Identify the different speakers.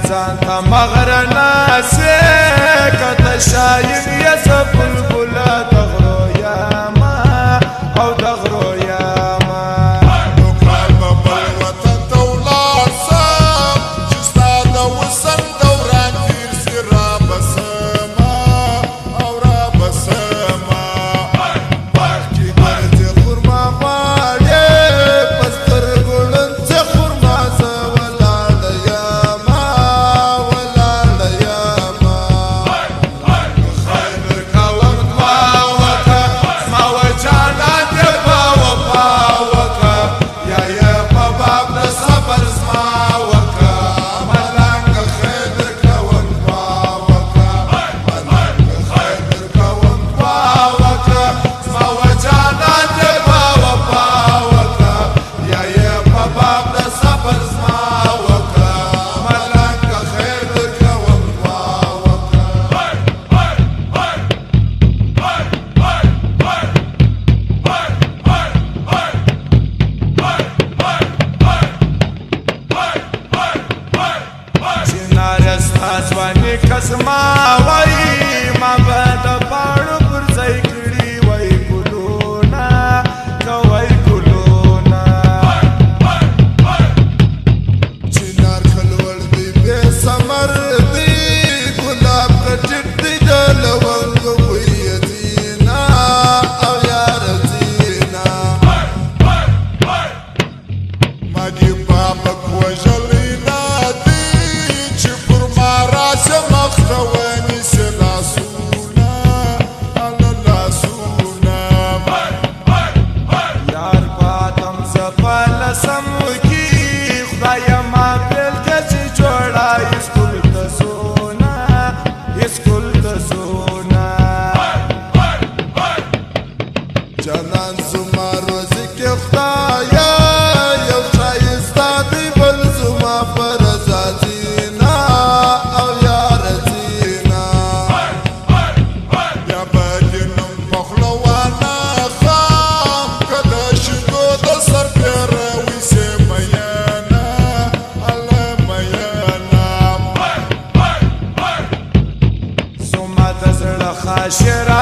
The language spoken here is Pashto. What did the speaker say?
Speaker 1: ځانته مغرنه سې که شاید یې زه بلبله د غرو یمه او د غرو یمه
Speaker 2: نو کال به بل وطن ته ولاړ سم چې ستا د وصل دوران تېر سي رابه سمه او رابه سمه باغ کې ګرځې خرما غواړې په سترګو ړوند څه خرما زه ولاړه یمه ولاړه یمه
Speaker 1: خیر کوم دعا وکړه زما وجانا دې په وفا وکړه یا یې په باب د صبر زما وکړه
Speaker 2: ملنګ خیر کوم دعا وکړه ملنګ خیر کوم
Speaker 1: دعا وکړه زما وجانا دې په وفا وکړه یا یې په باب د صبر زما وکړه
Speaker 2: ملنګ خیر کوم دعا وکړه
Speaker 1: چناره ستا ځواني که زما وایي ما به د پاڼو پر ځای کړي وای ګلونه که وای ګلونه
Speaker 2: چنار کلوړ دی بے ثمر دی ګلاب کټ دی د لونګ وی دینا او یار دینا ما دی بابا کوجلینا دی چې پر ما راس مخونی سلاسونا الله سونا
Speaker 1: یار پاتم زفل سم کی خدای ما بل کچ جوړا اسکول ته سونا اسکول ته سونا
Speaker 2: جانان زما روزي کې خدایا یو شایسته دی بل زما پر زینا او یار زینا یا بدنم پخلوانا خام کده شګو د سر پر وسه میانا الله میانا
Speaker 1: زما د زړه خاشره